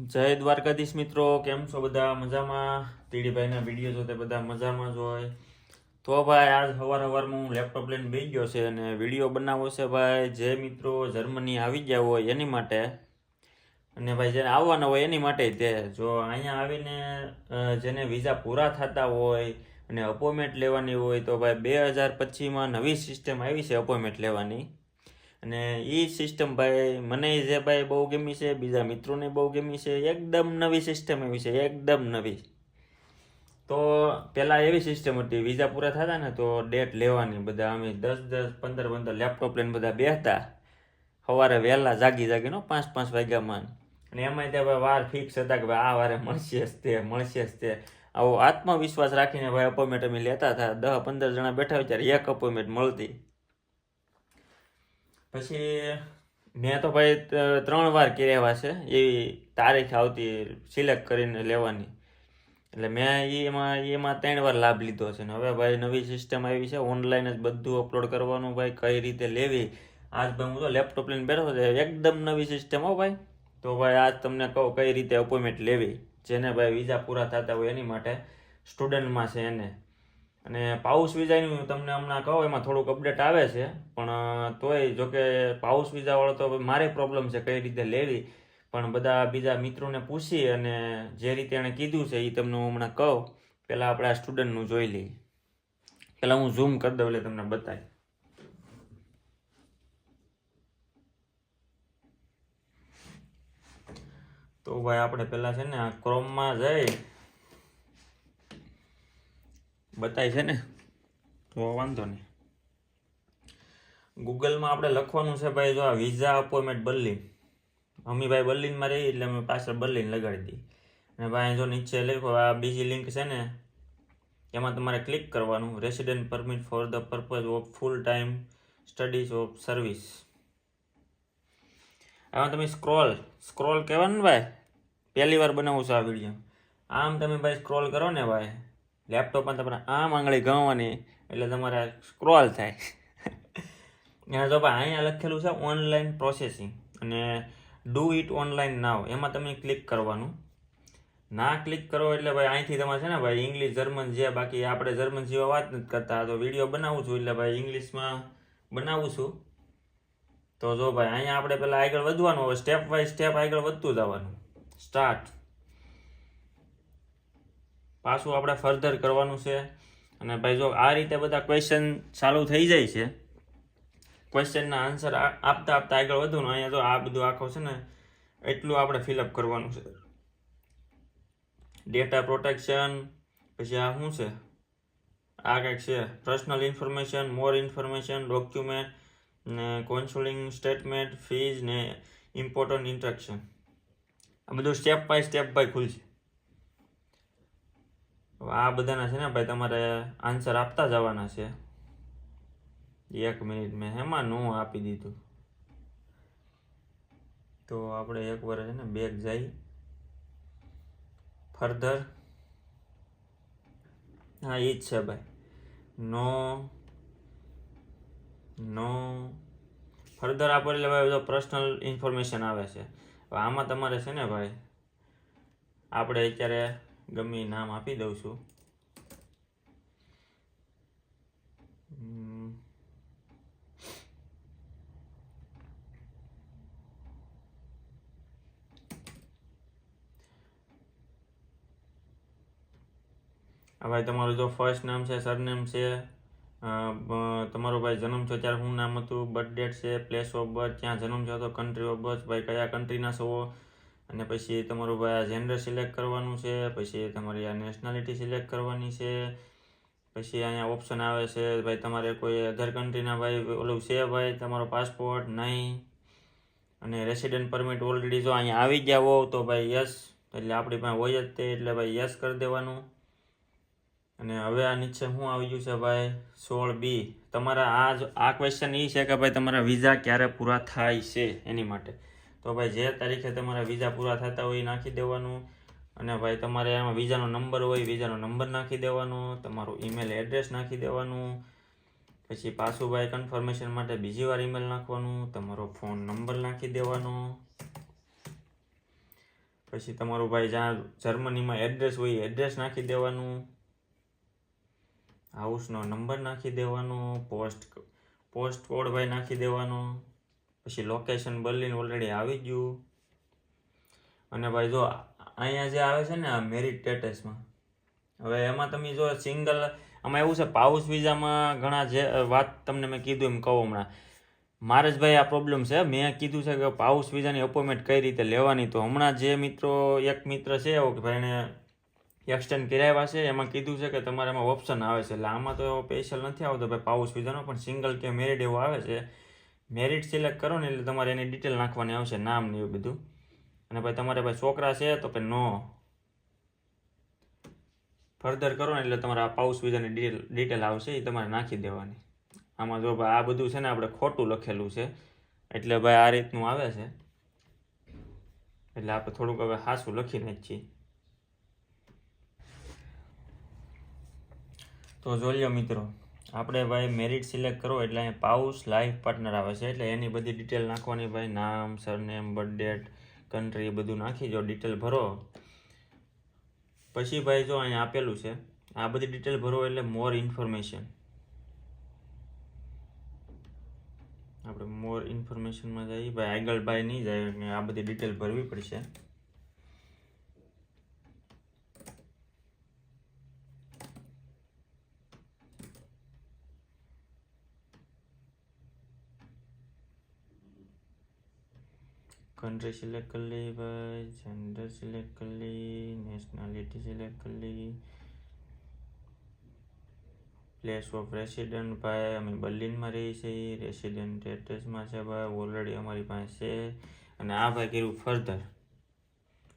જય દ્વારકાધીશ મિત્રો, કેમ છો બધા? મજામાં? તીડીભાઈના વિડીયો જોતે બધા મજામાં જ હોય. તો ભાઈ આજ સવારમાં હું લેપટોપ લઈને બેસી ગયો છે અને વિડીયો બનાવવો છે ભાઈ. જે મિત્રો જર્મની આવી ગયા હોય એની માટે, અને ભાઈ જેને આવવાના હોય એની માટે તે જો અહીંયા આવીને જેને વિઝા પૂરા થતા હોય અને અપોઇન્ટમેન્ટ લેવાની હોય તો ભાઈ 2025માં નવી સિસ્ટમ આવી છે અપોઇન્ટમેન્ટ લેવાની. અને એ સિસ્ટમ ભાઈ મને જે ભાઈ બહુ ગમી છે, બીજા મિત્રોને બહુ ગમી છે. એકદમ નવી સિસ્ટમ એવી છે, એકદમ નવી. તો પહેલાં એવી સિસ્ટમ હતી, વિઝા પૂરા થતા ને તો ડેટ લેવાની. બધા અમે 10-10, 15-15 લેપટોપ લઈને બધા બેસતા સવારે વહેલા જાગીનો 5-5 વાગ્યામાં. અને એમાંય ત્યાં ભાઈ વાર ફિક્સ હતા કે ભાઈ આ વારે મળશે જ તે. આવો આત્મવિશ્વાસ રાખીને ભાઈ અપોઇન્ટમેન્ટ અમે લેતા હતા. 10-15 જણા બેઠા હોય ત્યારે એક અપોઇન્ટમેન્ટ મળતી. પછી મેં તો ભાઈ 3 વાર કર્યા છે એવી તારીખ આવતી સિલેક્ટ કરીને લેવાની. એટલે મેં એમાં 3 વાર લાભ લીધો છે. ને હવે ભાઈ નવી સિસ્ટમ આવી છે, ઓનલાઈન જ બધું અપલોડ કરવાનું ભાઈ, કઈ રીતે લેવી. આજ ભાઈ હું તો લેપટોપ લઈને બેઠો છે, એકદમ નવી સિસ્ટમ હો ભાઈ. તો ભાઈ આજ તમને કહું કઈ રીતે અપોઇન્ટમેન્ટ લેવી. જેને ભાઈ વિઝા પૂરા થતા હોય એની માટે, સ્ટુડન્ટમાં છે એને. અને પાઉસ વિઝાનું તમને હમણાં કહો એમાં થોડુંક અપડેટ આવે છે, પણ તોય જોકે પાઉસ વિઝાવાળો તો મારે પ્રોબ્લેમ છે કઈ રીતે લેવી. પણ બધા બીજા મિત્રોને પૂછી અને જે રીતે એણે કીધું છે એ તમને હું હમણાં કહું. પહેલાં આપણે આ સ્ટુડન્ટનું જોઈ લઈએ. પહેલાં હું ઝૂમ કરી દઉં એટલે તમને બતાવી. તો ભાઈ આપણે પહેલાં છે ને આ ક્રોમમાં જઈ બતાય છે ને, તો વાંધો નહીં. ગૂગલમાં આપણે લખવાનું છે ભાઈ, જો આ વિઝા અપોઇન્ટમેન્ટ બર્લિન. અમીભાઈ બર્લિનમાં રહી એટલે અમે પાછળ બર્લિન લગાડી દઈએ. અને ભાઈ જો નીચે લખ્યો આ બીજી લિંક છે ને, એમાં તમારે ક્લિક કરવાનું. Resident permit for the purpose of full time studies of service. આમાં તમે સ્ક્રોલ કહેવાનું ભાઈ. પહેલી વાર બનાવું છું આ વિડીયો. આમ તમે ભાઈ સ્ક્રોલ કરો ને ભાઈ, લેપટોપમાં તમારે આમ આંગળી ગણવાની એટલે તમારે સ્ક્રોલ થાય. જો ભાઈ અહીંયા લખેલું છે ઓનલાઈન પ્રોસેસિંગ અને ડુ ઇટ ઓનલાઈન નાવ. એમાં તમે ક્લિક કરવાનું. ના ક્લિક કરો એટલે ભાઈ અહીંથી તમારે છે ને ભાઈ ઇંગ્લિશ જર્મન જે, બાકી આપણે જર્મન જેવા વાત નથી કરતા. તો વિડીયો બનાવું છું એટલે ભાઈ ઇંગ્લિશમાં બનાવું છું. તો જો ભાઈ અહીંયા આપણે પહેલાં આગળ વધવાનું. હવે સ્ટેપ બાય સ્ટેપ આગળ વધતું જવાનું. સ્ટાર્ટ. પાછું આપણે ફર્ધર કરવાનું છે. અને ભાઈ જો આ રીતે બધા ક્વેશ્ચન ચાલુ થઈ જાય છે, ક્વેશ્ચનના આન્સર આપતા આગળ વધવાનું. અહીંયા જો આ બધું આખો છે ને એટલું આપણે ફિલઅપ કરવાનું છે. ડેટા પ્રોટેક્શન, પછી આ શું છે, આ કંઈક છે પર્સનલ ઇન્ફોર્મેશન, મોર ઇન્ફોર્મેશન, ડોક્યુમેન્ટ ને કોન્સોલિંગ સ્ટેટમેન્ટ, ફીઝ ને ઇમ્પોર્ટન્ટ ઇન્સ્ટ્રક્શન. આ બધું સ્ટેપ બાય ખુલશે. આ બધાના છે ને ભાઈ તમારે આન્સર આપતા જવાના છે. 1 મિનિટ મેં એમાં નું આપી દીધું. તો આપણે એકવાર છે ને બેક જઈ ફર્ધર. હા એ જ છે ભાઈ. નો ફર્ધર આપણે એટલે ભાઈ જો પર્સનલ ઇન્ફોર્મેશન આવે છે. આમાં તમારે છે ને ભાઈ આપણે અત્યારે ગમે નામ આપી દઉં છું. ભાઈ તમારું જો ફર્સ્ટ નામ છે, સરનેમ છે, તમારું ભાઈ જન્મ છે ત્યારે શું નામ હતું, બર્થ ડેટ છે, પ્લેસ ઓફ બર્થ, ક્યાં જન્મ છે, તો કન્ટ્રી ઓફ બર્થ ભાઈ કયા કન્ટ્રીના છો. અને પછી તમારું ભાઈ આ જેન્ડર સિલેક્ટ કરવાનું છે. પછી તમારી આ નેશનાલિટી સિલેક્ટ કરવાની છે. પછી અહીંયા ઓપ્શન આવે છે ભાઈ તમારે કોઈ અધર કન્ટ્રીના ભાઈ ઓલું છે ભાઈ તમારો પાસપોર્ટ નહીં. અને રેસિડેન્ટ પરમિટ ઓલરેડી જો અહીંયા આવી ગયા હોવ તો ભાઈ યસ, એટલે આપણી પાસે હોય જ તે, એટલે ભાઈ યસ કરી દેવાનું. અને હવે આ નીચે શું આવી ગયું છે ભાઈ 16B. તમારા આ ક્વેશ્ચન એ છે કે ભાઈ તમારા વિઝા ક્યારે પૂરા થાય છે એની માટે. તો ભાઈ જે તારીખે તમારા વિઝા પૂરા થતા હોય એ નાખી દેવાનું. અને ભાઈ તમારે આમાં વિઝાનો નંબર હોય, વિઝાનો નંબર નાખી દેવાનો. તમારું ઈમેલ એડ્રેસ નાખી દેવાનું. પછી પાછું ભાઈ કન્ફર્મેશન માટે બીજી વાર ઈમેલ નાખવાનું. તમારો ફોન નંબર નાખી દેવાનો. પછી તમારું ભાઈ જ્યાં જર્મનીમાં એડ્રેસ હોય એડ્રેસ નાખી દેવાનું, હાઉસનો નંબર નાખી દેવાનો, પોસ્ટ કોડ ભાઈ નાખી દેવાનો, પછી લોકેશન બર્લિન ઓલરેડી આવી ગયું. અને ભાઈ જો અહીંયા જે આવે છે ને આ મેરિટ સ્ટેટસમાં, હવે એમાં તમે જો સિંગલ, આમાં એવું છે પાઉસ વિઝામાં ઘણા જે વાત તમને મેં કીધું એમ કહું હમણાં, મારે જ ભાઈ આ પ્રોબ્લેમ છે. મેં કીધું છે કે પાઉસ વિઝાની અપોઇન્ટમેન્ટ કઈ રીતે લેવાની, તો હમણાં જે મિત્રો એક મિત્ર છે એવો કે ભાઈ એને એક્સટેન્ડ કરાવ્યા છે, એમાં કીધું છે કે તમારે એમાં ઓપ્શન આવે છે. એટલે આમાં તો સ્પેશિયલ નથી આવતો ભાઈ પાઉસ વિઝાનો, પણ સિંગલ કે મેરિટ એવું આવે છે. મેરિટ સિલેક્ટ કરો ને એટલે તમારે એની ડિટેલ નાખવાની આવશે, નામ ને એવું બધું. અને ભાઈ તમારે ભાઈ છોકરા છે તો કે નો, ફર્ધર કરો ને એટલે તમારા પાઉસ વિઝાની ડિટેલ આવશે, એ તમારે નાખી દેવાની. આમાં જો ભાઈ આ બધું છે ને આપણે ખોટું લખેલું છે, એટલે ભાઈ આ રીતનું આવે છે. એટલે આપણે થોડુંક હવે હાસું લખીને જ છીએ. તો જોઈ લો મિત્રો, આપણે ભાઈ મેરિટ સિલેક્ટ કરો એટલે અહીંયા પાઉસ લાઈફ પાર્ટનર આવે છે, એટલે એની બધી ડિટેલ નાખવાની ભાઈ, નામ, સરનેમ, બર્થ ડેટ, કન્ટ્રી એ બધું નાખી જો ડિટેલ ભરો. પછી ભાઈ જો અહીંયા આપેલું છે આ બધી ડિટેલ ભરો એટલે મોર ઇન્ફોર્મેશન, આપણે મોર ઇન્ફોર્મેશનમાં જઈએ ભાઈ, આગળ ભાઈ નહીં જાય, આ બધી ડિટેલ ભરવી પડશે. कंट्री सिलेक्ट कर ली भाई, जेंडर सिलेक्ट कर ली, नेशनलिटी सिलेक्ट कर ली, प्लेस ऑफ रेसिडेंट भाई અમે બર્લિનમાં રહીએ છીએ, રેસિડેન્ટ એડ્રેસમાં છે ભાઈ, ઓલરેડી અમારી પાસે છે. અને આ ભાઈ કર્યું ફર્ધર,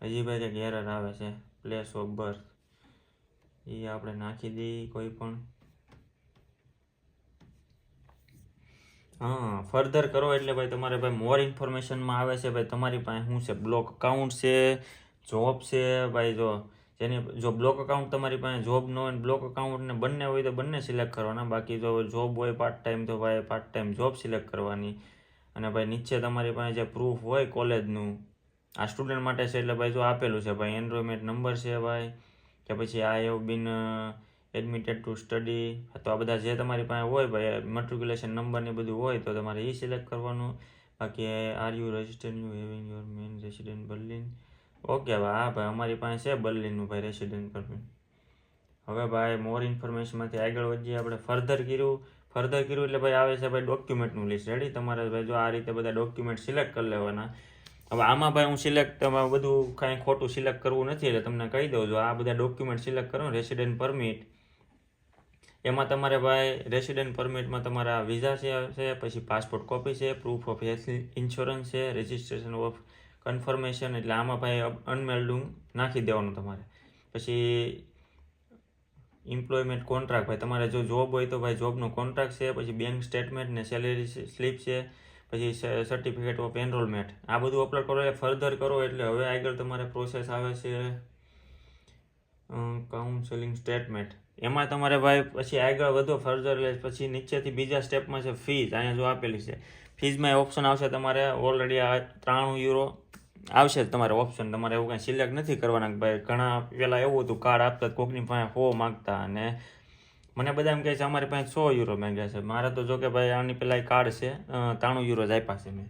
હજી ભાઈ એક એરર આવે છે પ્લેસ ઓફ બર્થ, એ આપણે નાખી દઈએ કોઈ પણ. હા, ફર્ધર કરો એટલે ભાઈ તમારે ભાઈ મોર ઇન્ફોર્મેશનમાં આવે છે ભાઈ તમારી પાસે શું છે, બ્લોક અકાઉન્ટ છે, જોબ છે ભાઈ. જો બ્લોક અકાઉન્ટ તમારી પાસે જોબ ન હોય, બ્લોક અકાઉન્ટ ને બંને હોય તો બંને સિલેક્ટ કરવાના, બાકી જો જોબ હોય પાર્ટ ટાઈમ તો ભાઈ પાર્ટ ટાઈમ જોબ સિલેક્ટ કરવાની. અને ભાઈ નીચે તમારી પાસે જે પ્રૂફ હોય કોલેજનું, આ સ્ટુડન્ટ માટે છે એટલે ભાઈ જો આપેલું છે ભાઈ, એનરોલમેન્ટ નંબર છે ભાઈ, કે પછી આ have been admitted to study, તો આ બધા જે તમારી પાસે હોય ભાઈ, મેટ્રિક્યુલેશન નંબર ને બધું હોય તો તમારે એ સિલેક્ટ કરવાનું. બાકી are you registered you having your main resident Berlin, okay ભાઈ. હા ભાઈ અમારી પાસે છે બર્લિનનું ભાઈ રેસિડેન્ટ પરમિટ. હવે ભાઈ મોર ઇન્ફોર્મેશનમાંથી આગળ વધીએ આપણે. ફર્ધર કર્યું એટલે ભાઈ આવે છે ભાઈ ડોક્યુમેન્ટનું લિસ્ટ. રેડી, તમારે ભાઈ જો આ રીતે બધા ડોક્યુમેન્ટ સિલેક્ટ કરી લેવાના. હવે આમાં ભાઈ હું તમારે બધું કાંઈ ખોટું સિલેક્ટ કરવું નથી, એટલે તમને કહી દઉં, જો આ બધા ડોક્યુમેન્ટ સિલેક્ટ કરો, રેસિડેન્ટ પરમિટ, એમાં તમારે ભાઈ રેસિડેન્ટ પરમિટમાં તમારા વિઝા છે, પછી પાસપોર્ટ કોપી છે, પ્રૂફ ઓફ હેલ્થ ઇન્સ્યોરન્સ છે, રજિસ્ટ્રેશન ઓફ કન્ફર્મેશન, એટલે આમાં ભાઈ અનમેલ્ડું નાખી દેવાનું તમારે. પછી એમ્પ્લોયમેન્ટ કોન્ટ્રાક્ટ, ભાઈ તમારે જો જોબ હોય તો ભાઈ જોબનો કોન્ટ્રાક્ટ છે, પછી બેંક સ્ટેટમેન્ટ ને સેલેરી સ્લીપ છે, પછી સર્ટિફિકેટ ઓફ એનરોલમેન્ટ, આ બધું અપલોડ કરો એટલે ફર્ધર કરો એટલે હવે આગળ તમારે પ્રોસેસ આવે છે કાઉન્સેલિંગ સ્ટેટમેન્ટ. એમાં તમારે ભાઈ પછી આગળ વધો ફર્ધર એટલે પછી નીચેથી બીજા સ્ટેપમાં છે ફીઝ, અહીંયા જો આપેલી છે ફીઝમાં ઓપ્શન આવશે તમારે, ઓલરેડી આ 93 યુરો આવશે તમારે ઓપ્શન. તમારે એવું કાંઈ સિલેક્ટ નથી કરવાના ભાઈ. ઘણા પહેલાં એવું હતું કાર્ડ આપતા કોકની પાસે 100 માગતા, અને મને બધા એમ કહે છે અમારી પાસે 100 યુરો માંગ્યા છે. મારે તો જો કે ભાઈ આની પહેલાં કાર્ડ છે 93 યુરો જ આપ્યા છે મેં,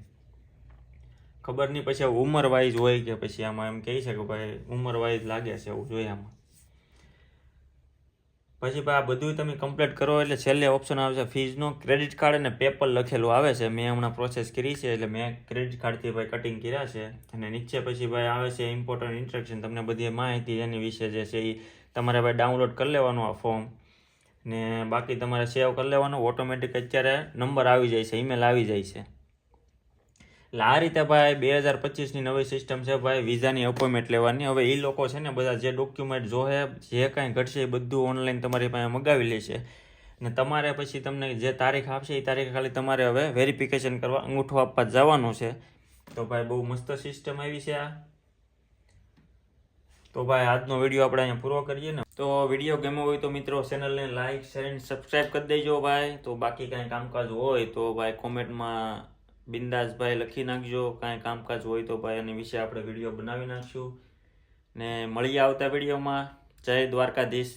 ખબર નહીં પછી ઉંમર વાઇઝ હોય કે પછી આમાં એમ કહે છે કે ભાઈ ઉંમર વાઇઝ લાગે છે એવું જોઈએ આમાં. પછી ભાઈ આ બધું તમે કમ્પ્લીટ કરો એટલે છેલ્લે ઓપ્શન આવશે ફીઝનો. ક્રેડિટ કાર્ડ અને પેપર લખેલું આવે છે, મેં હમણાં પ્રોસેસ કરી છે એટલે મેં ક્રેડિટ કાર્ડથી ભાઈ કટિંગ કર્યા છે. અને નીચે પછી ભાઈ આવે છે ઇમ્પોર્ટન્ટ ઇન્સ્ટ્રક્શન, તમને બધી માહિતી એની વિશે જે છે એ તમારે ભાઈ ડાઉનલોડ કરી લેવાનું આ ફોર્મ, ને બાકી તમારે સેવ કરી લેવાનું. ઓટોમેટિક અત્યારે નંબર આવી જાય છે, ઈમેલ આવી જાય છે. એટલે આ રીતે ભાઈ 2025ની નવી સિસ્ટમ છે ભાઈ વિઝાની અપોઇન્ટમેન્ટ લેવાની. હવે એ લોકો છે ને બધા જે ડોક્યુમેન્ટ જોહે, જે કાંઈ ઘટશે એ બધું ઓનલાઈન તમારી પાસે મગાવી લેશે, ને તમારે પછી તમને જે તારીખ આપશે એ તારીખે ખાલી તમારે હવે વેરિફિકેશન કરવા અંગૂઠો આપવા જવાનું છે. તો ભાઈ બહુ મસ્ત સિસ્ટમ આવી છે આ. તો ભાઈ આજનો વિડીયો આપણે અહીંયા પૂરો કરીએ ને. તો વિડીયો ગમ્યો હોય તો મિત્રો ચેનલને લાઇક શેર અને સબસ્ક્રાઈબ કરી દેજો ભાઈ. તો બાકી કાંઈ કામકાજ હોય તો ભાઈ કોમેન્ટમાં બિંદાસ ભાઈ લખી નાખજો. કાંઈ કામકાજ હોય તો ભાઈ એની વિશે આપણે વિડીયો બનાવી નાખશું. ને મળીએ આવતા વિડીયોમાં. જય દ્વારકાધીશ.